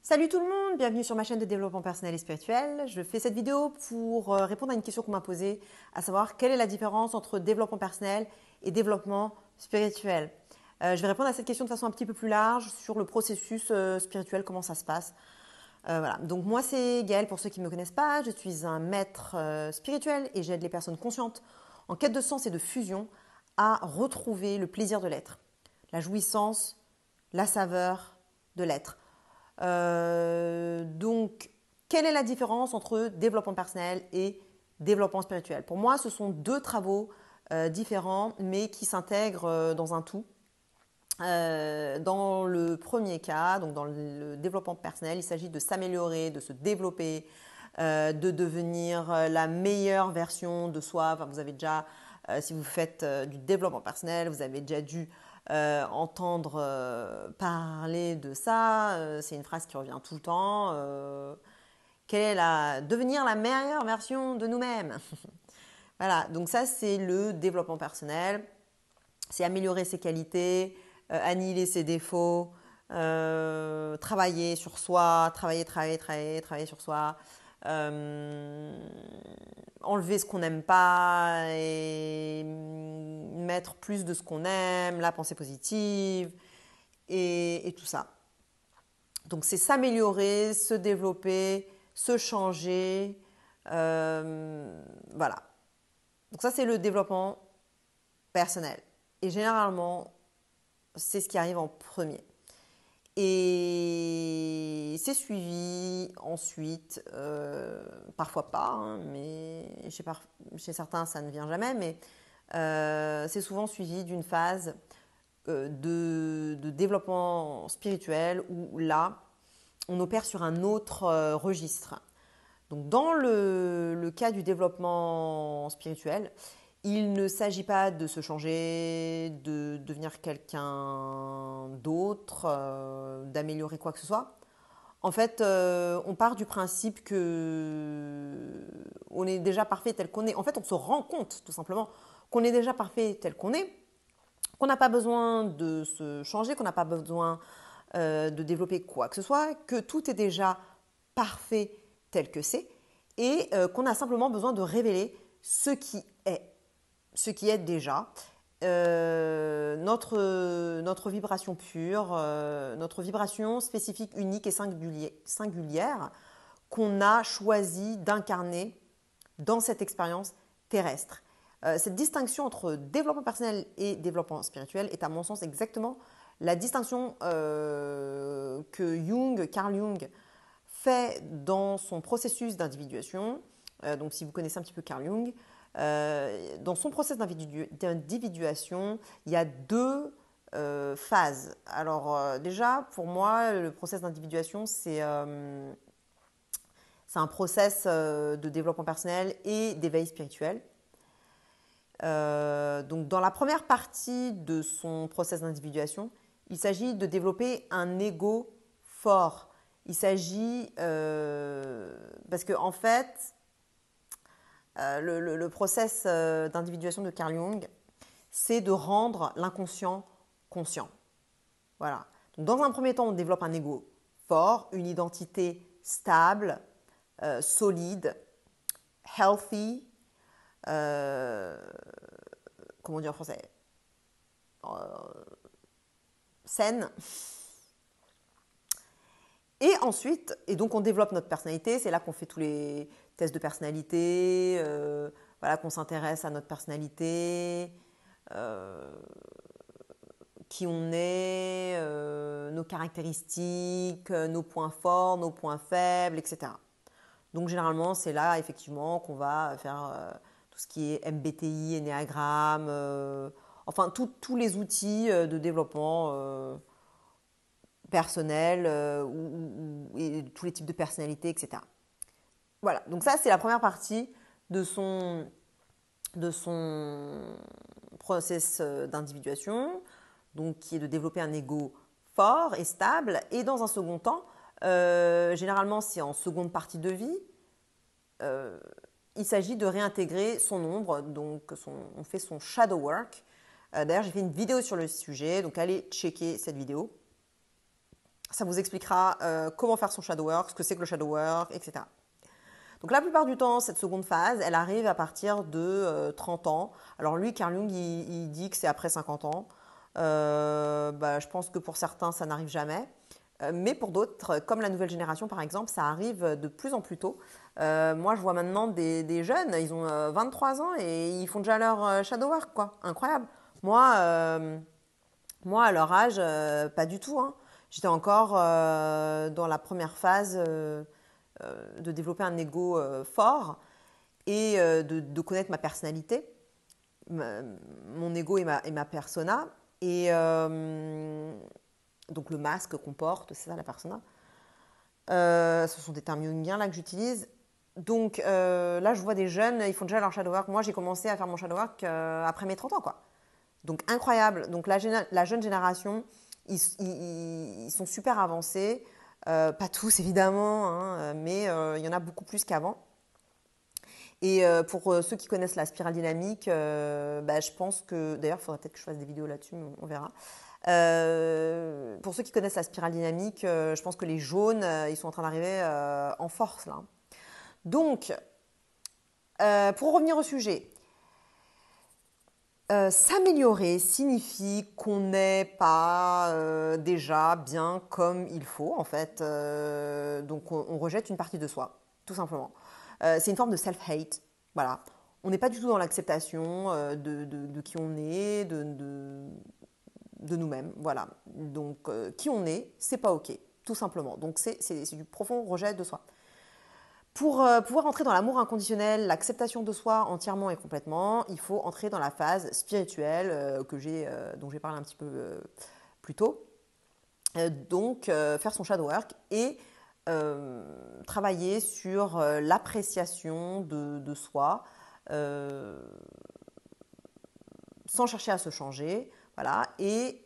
Salut tout le monde, bienvenue sur ma chaîne de développement personnel et spirituel. Je fais cette vidéo pour répondre à une question qu'on m'a posée, à savoir quelle est la différence entre développement personnel et développement spirituel. Je vais répondre à cette question de façon un petit peu plus large sur le processus spirituel, comment ça se passe. Voilà. Donc moi c'est Gaëlle, pour ceux qui ne me connaissent pas, je suis un maître spirituel et j'aide les personnes conscientes en quête de sens et de fusion à retrouver le plaisir de l'être, la jouissance, la saveur de l'être. Donc, quelle est la différence entre développement personnel et développement spirituel? Pour moi, ce sont deux travaux différents, mais qui s'intègrent dans un tout. Dans le premier cas, donc dans le développement personnel, il s'agit de s'améliorer, de se développer, de devenir la meilleure version de soi. Enfin, vous avez déjà, si vous faites du développement personnel, vous avez déjà dû entendre parler de ça. C'est une phrase qui revient tout le temps. Devenir la meilleure version de nous-mêmes. Voilà, donc ça c'est le développement personnel. C'est améliorer ses qualités, annihiler ses défauts, travailler sur soi, travailler sur soi, enlever ce qu'on n'aime pas et mettre plus de ce qu'on aime, la pensée positive et tout ça. Donc c'est s'améliorer, se développer, se changer, voilà. Donc ça c'est le développement personnel. Et généralement, c'est ce qui arrive en premier. Et c'est suivi ensuite, parfois pas, hein, mais chez certains ça ne vient jamais, mais c'est souvent suivi d'une phase de développement spirituel où là, on opère sur un autre registre. Donc dans le cas du développement spirituel, il ne s'agit pas de se changer, de devenir quelqu'un d'autre, d'améliorer quoi que ce soit. En fait, on part du principe que on est déjà parfait tel qu'on est. En fait, on se rend compte tout simplement qu'on est déjà parfait tel qu'on est, qu'on n'a pas besoin de se changer, qu'on n'a pas besoin de développer quoi que ce soit, que tout est déjà parfait tel que c'est et qu'on a simplement besoin de révéler ce qui est déjà notre vibration pure, notre vibration spécifique, unique et singulière qu'on a choisi d'incarner dans cette expérience terrestre. Cette distinction entre développement personnel et développement spirituel est à mon sens exactement la distinction que Carl Jung, fait dans son processus d'individuation. Donc si vous connaissez un petit peu Carl Jung, dans son processus d'individuation, il y a deux phases. Alors déjà, pour moi, le processus d'individuation, c'est un process de développement personnel et d'éveil spirituel. Donc dans la première partie de son process d'individuation, il s'agit de développer un ego fort. Il s'agit, parce que en fait, le process d'individuation de Carl Jung, c'est de rendre l'inconscient conscient. Voilà. Donc dans un premier temps, on développe un ego fort, une identité stable, solide, healthy, comment dire en français, saine. Et ensuite, et donc on développe notre personnalité, c'est là qu'on fait tous les tests de personnalité, voilà, qu'on s'intéresse à notre personnalité, qui on est, nos caractéristiques, nos points forts, nos points faibles, etc. Donc généralement, c'est là effectivement qu'on va faire tout ce qui est MBTI, Ennéagramme, enfin tous les outils de développement personnel et tous les types de personnalités, etc. Voilà, donc ça c'est la première partie de son process d'individuation, donc qui est de développer un ego fort et stable. Et dans un second temps, généralement c'est en seconde partie de vie, il s'agit de réintégrer son ombre, donc on fait son shadow work. D'ailleurs j'ai fait une vidéo sur le sujet, donc allez checker cette vidéo. Ça vous expliquera comment faire son shadow work, ce que c'est que le shadow work, etc. Donc la plupart du temps, cette seconde phase, elle arrive à partir de 30 ans. Alors lui, Carl Jung, il dit que c'est après 50 ans. Je pense que pour certains, ça n'arrive jamais. Mais pour d'autres, comme la nouvelle génération par exemple, ça arrive de plus en plus tôt. Moi, je vois maintenant des jeunes, ils ont 23 ans et ils font déjà leur shadow work, quoi. Incroyable. Moi, à leur âge, pas du tout, hein. J'étais encore dans la première phase de développer un ego fort et de connaître ma personnalité, mon ego et ma persona. Et donc le masque qu'on porte, c'est ça la persona. Ce sont des termes jungiens là que j'utilise. Donc là, je vois des jeunes, ils font déjà leur shadow work. Moi, j'ai commencé à faire mon shadow work après mes 30 ans, quoi. Donc incroyable. Donc la jeune génération, ils sont super avancés. Pas tous évidemment, hein, mais il y en a beaucoup plus qu'avant. Et pour ceux qui connaissent la spirale dynamique, je pense que, d'ailleurs, il faudrait peut-être que je fasse des vidéos là-dessus, mais on verra. Pour ceux qui connaissent la spirale dynamique, je pense que les jaunes, ils sont en train d'arriver en force là. Donc, pour revenir au sujet, s'améliorer signifie qu'on n'est pas déjà bien comme il faut, en fait. Donc, on rejette une partie de soi, tout simplement. C'est une forme de self-hate. Voilà. On n'est pas du tout dans l'acceptation de qui on est, de nous-mêmes. Voilà. Donc, qui on est, c'est pas OK, tout simplement. Donc, c'est du profond rejet de soi. Pour pouvoir entrer dans l'amour inconditionnel, l'acceptation de soi entièrement et complètement, il faut entrer dans la phase spirituelle dont j'ai parlé un petit peu plus tôt. Donc, faire son shadow work et travailler sur l'appréciation de soi sans chercher à se changer. Voilà. Et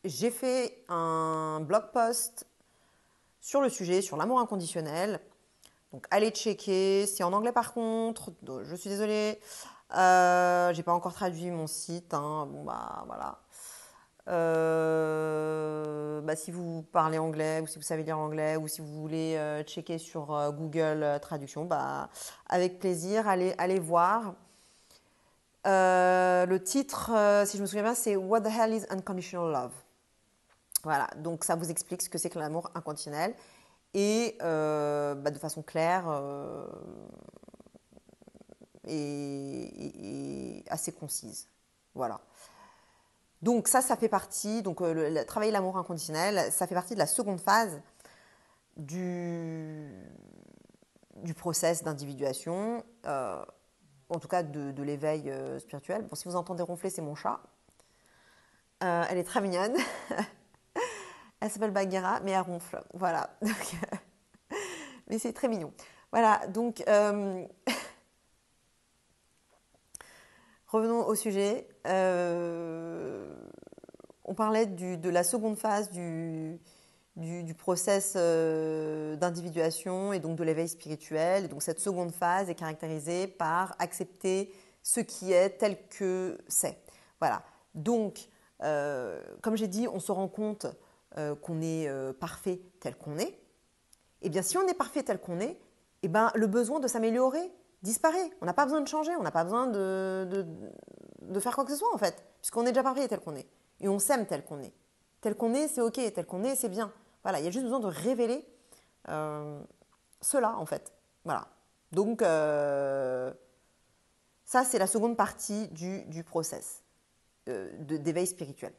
j'ai fait un blog post sur le sujet, sur l'amour inconditionnel. Donc allez checker, c'est en anglais par contre, je suis désolée, j'ai pas encore traduit mon site, hein. Bon voilà. Si vous parlez anglais ou si vous savez lire anglais ou si vous voulez checker sur Google Traduction, avec plaisir, allez voir. Le titre, si je me souviens bien, c'est What the hell is unconditional love? Voilà, donc ça vous explique ce que c'est que l'amour inconditionnel. Et de façon claire et assez concise. Voilà. Donc ça fait partie, donc travailler l'amour inconditionnel, ça fait partie de la seconde phase du process d'individuation, en tout cas de l'éveil spirituel. Bon, si vous entendez ronfler, c'est mon chat. Elle est très mignonne. Elle s'appelle Bagheera, mais elle ronfle. Voilà. Mais c'est très mignon. Voilà, donc revenons au sujet. On parlait de la seconde phase du process d'individuation et donc de l'éveil spirituel. Et donc cette seconde phase est caractérisée par accepter ce qui est tel que c'est. Voilà. Donc, comme j'ai dit, on se rend compte qu'on est parfait tel qu'on est. Eh bien, si on est parfait tel qu'on est, eh ben, le besoin de s'améliorer disparaît. On n'a pas besoin de changer, on n'a pas besoin de faire quoi que ce soit en fait, puisqu'on est déjà parfait tel qu'on est. Et on s'aime tel qu'on est. Tel qu'on est, c'est ok, tel qu'on est, c'est bien. Voilà, il y a juste besoin de révéler cela en fait. Voilà. Donc, ça, c'est la seconde partie du process d'éveil spirituel.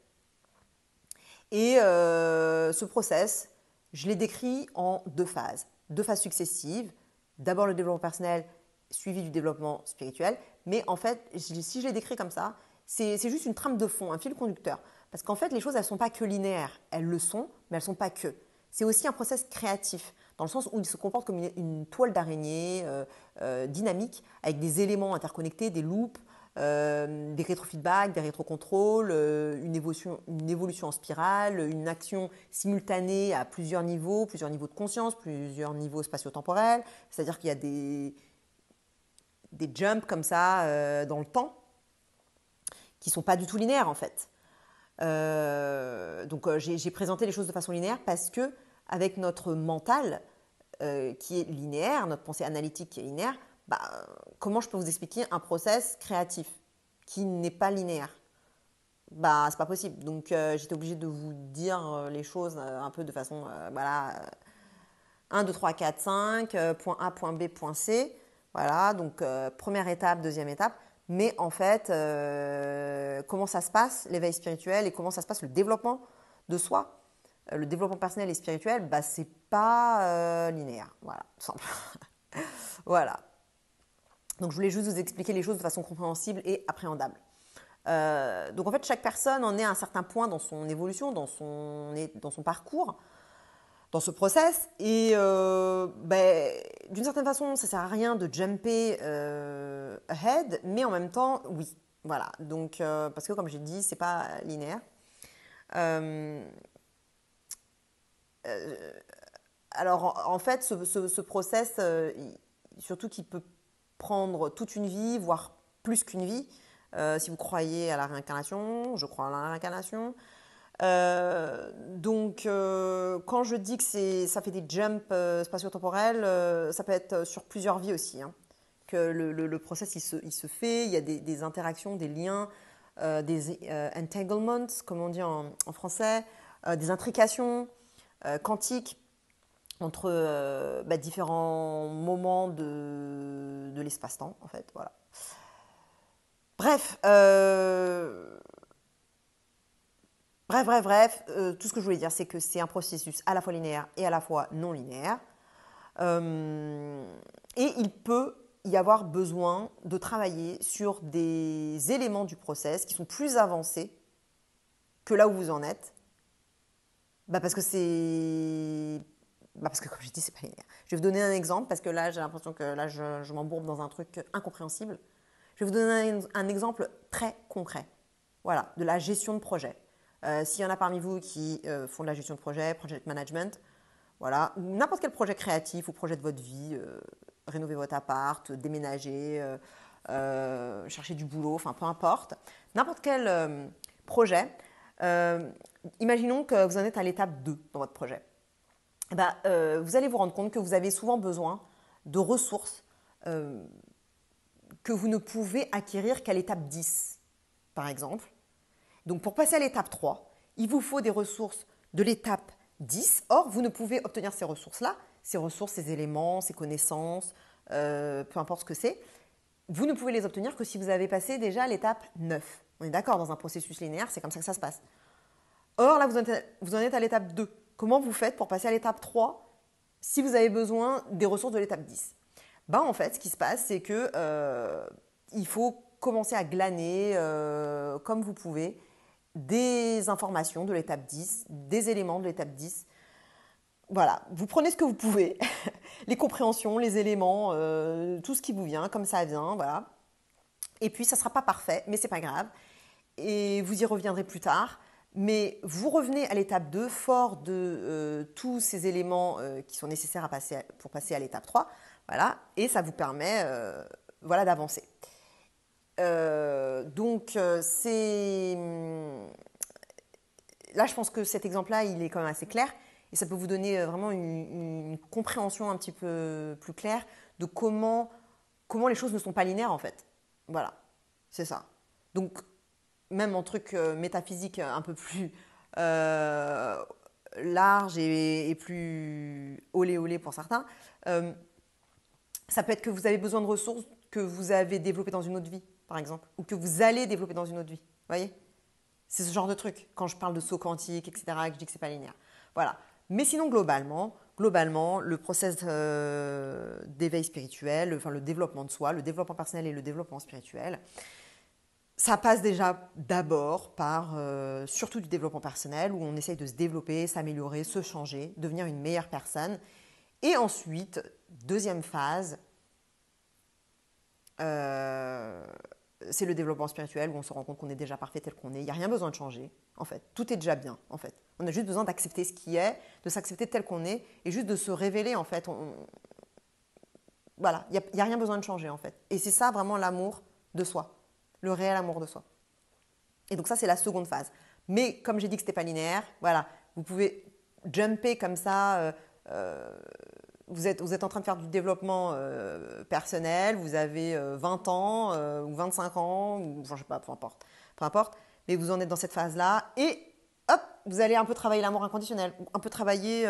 Et ce process, je l'ai décrit en deux phases successives. D'abord le développement personnel, suivi du développement spirituel. Mais en fait, si je l'ai décrit comme ça, c'est juste une trame de fond, un fil conducteur. Parce qu'en fait, les choses, elles ne sont pas que linéaires. Elles le sont, mais elles ne sont pas que. C'est aussi un process créatif, dans le sens où il se comporte comme une toile d'araignée dynamique, avec des éléments interconnectés, des loops, des rétrofeedbacks, des rétrocontrôles, une évolution en spirale, une action simultanée à plusieurs niveaux de conscience, plusieurs niveaux spatio-temporels. C'est-à-dire qu'il y a des jumps comme ça dans le temps qui ne sont pas du tout linéaires en fait. Donc j'ai présenté les choses de façon linéaire parce que avec notre mental qui est linéaire, notre pensée analytique qui est linéaire, comment je peux vous expliquer un process créatif qui n'est pas linéaire? C'est pas possible. Donc j'étais obligée de vous dire les choses un peu de façon, 1, 2, 3, 4, 5, point A, point B, point C. Voilà, donc première étape, deuxième étape. Mais en fait, comment ça se passe, l'éveil spirituel, et comment ça se passe le développement de soi, le développement personnel et spirituel, c'est pas linéaire. Voilà, simple. Voilà. Donc je voulais juste vous expliquer les choses de façon compréhensible et appréhendable. Donc en fait, chaque personne en est à un certain point dans son évolution, dans son parcours, dans ce process. Et d'une certaine façon, ça ne sert à rien de jumper ahead, mais en même temps, oui. Voilà. Donc, parce que comme j'ai dit, ce n'est pas linéaire. Alors en fait, ce process, surtout qu'il peut prendre toute une vie, voire plus qu'une vie, si vous croyez à la réincarnation, je crois à la réincarnation. Donc, quand je dis que ça fait des jumps spatio-temporels, ça peut être sur plusieurs vies aussi. Hein. Que le process, il se fait, il y a des interactions, des liens, des entanglements, comme on dit en français, des intrications quantiques entre différents moments de l'espace-temps, en fait. Voilà. Bref, tout ce que je voulais dire, c'est que c'est un processus à la fois linéaire et à la fois non linéaire. Et il peut y avoir besoin de travailler sur des éléments du process qui sont plus avancés que là où vous en êtes. Parce que parce que comme je dis, c'est pas linéaire. Je vais vous donner un exemple parce que là, j'ai l'impression que là, je m'embourbe dans un truc incompréhensible. Je vais vous donner un exemple très concret. Voilà, de la gestion de projet. S'il y en a parmi vous qui font de la gestion de projet, project management, voilà, n'importe quel projet créatif ou projet de votre vie, rénover votre appart, déménager, chercher du boulot, enfin peu importe, n'importe quel projet, imaginons que vous en êtes à l'étape 2 dans votre projet. Vous allez vous rendre compte que vous avez souvent besoin de ressources que vous ne pouvez acquérir qu'à l'étape 10, par exemple. Donc pour passer à l'étape 3, il vous faut des ressources de l'étape 10. Or, vous ne pouvez obtenir ces ressources-là, ces éléments, ces connaissances, peu importe ce que c'est, vous ne pouvez les obtenir que si vous avez passé déjà l'étape 9. On est d'accord, dans un processus linéaire, c'est comme ça que ça se passe. Or, là, vous en êtes à l'étape 2. Comment vous faites pour passer à l'étape 3 si vous avez besoin des ressources de l'étape 10? En fait, ce qui se passe, c'est que il faut commencer à glaner, comme vous pouvez, des informations de l'étape 10, des éléments de l'étape 10. Voilà, vous prenez ce que vous pouvez, les compréhensions, les éléments, tout ce qui vous vient, comme ça vient, voilà. Et puis, ça ne sera pas parfait, mais ce n'est pas grave. Et vous y reviendrez plus tard. Mais vous revenez à l'étape 2 fort de tous ces éléments qui sont nécessaires pour passer à l'étape 3. Voilà, et ça vous permet d'avancer. Là, je pense que cet exemple-là, il est quand même assez clair. Et ça peut vous donner vraiment une compréhension un petit peu plus claire de comment les choses ne sont pas linéaires en fait. Voilà, c'est ça. Donc, même en truc métaphysique un peu plus large et plus olé pour certains, ça peut être que vous avez besoin de ressources que vous avez développées dans une autre vie, par exemple, ou que vous allez développer dans une autre vie. Vous voyez? C'est ce genre de truc, quand je parle de saut quantique, etc., que je dis que ce n'est pas linéaire. Voilà. Mais sinon, globalement, le process d'éveil spirituel, enfin le développement de soi, le développement personnel et le développement spirituel, ça passe déjà d'abord par surtout du développement personnel où on essaye de se développer, s'améliorer, se changer, devenir une meilleure personne. Et ensuite, deuxième phase, c'est le développement spirituel où on se rend compte qu'on est déjà parfait tel qu'on est. Il n'y a rien besoin de changer, en fait. Tout est déjà bien, en fait. On a juste besoin d'accepter ce qui est, de s'accepter tel qu'on est et juste de se révéler, en fait. Voilà, il n'y a rien besoin de changer, en fait. Et c'est ça vraiment l'amour de soi, le réel amour de soi. Et donc ça, c'est la seconde phase. Mais comme j'ai dit que ce n'était pas linéaire, voilà, vous pouvez jumper comme ça. Vous êtes en train de faire du développement personnel, vous avez 20 ans ou 25 ans, ou enfin, je sais pas, peu importe, mais vous en êtes dans cette phase-là et hop, vous allez un peu travailler l'amour inconditionnel, un peu travailler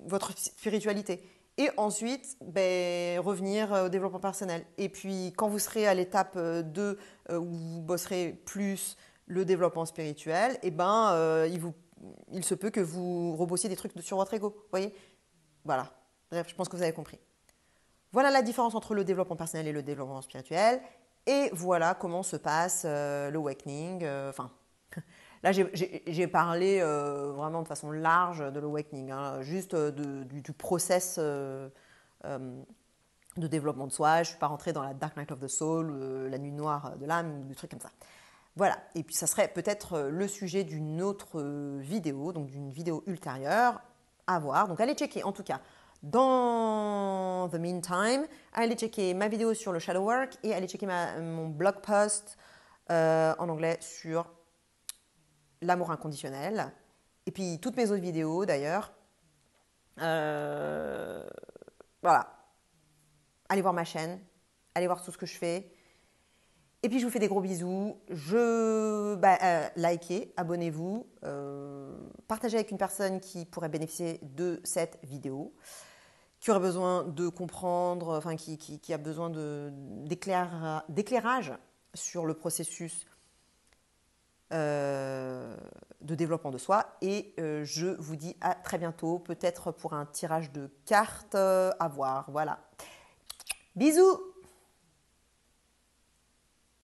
votre spiritualité. Et ensuite, ben, revenir au développement personnel. Et puis, quand vous serez à l'étape 2, où vous bosserez plus le développement spirituel, eh ben, il se peut que vous rebossiez des trucs sur votre ego. Vous voyez? Voilà. Bref, je pense que vous avez compris. Voilà la différence entre le développement personnel et le développement spirituel. Et voilà comment se passe l'awakening. Enfin, là, j'ai parlé vraiment de façon large de l'awakening, hein, juste du process de développement de soi. Je ne suis pas rentrée dans la Dark Night of the Soul, la nuit noire de l'âme, des trucs comme ça. Voilà, et puis ça serait peut-être le sujet d'une autre vidéo, donc d'une vidéo ultérieure à voir. Donc allez checker en tout cas. Dans the meantime, allez checker ma vidéo sur le shadow work et allez checker mon blog post en anglais sur l'amour inconditionnel. Et puis toutes mes autres vidéos d'ailleurs. Voilà. Allez voir ma chaîne, allez voir tout ce que je fais. Et puis je vous fais des gros bisous. Likez, abonnez-vous, partagez avec une personne qui pourrait bénéficier de cette vidéo, qui aurait besoin de comprendre, enfin qui a besoin d'éclairage sur le processus de développement de soi. Et je vous dis à très bientôt, peut-être pour un tirage de cartes à voir. Voilà. Bisous!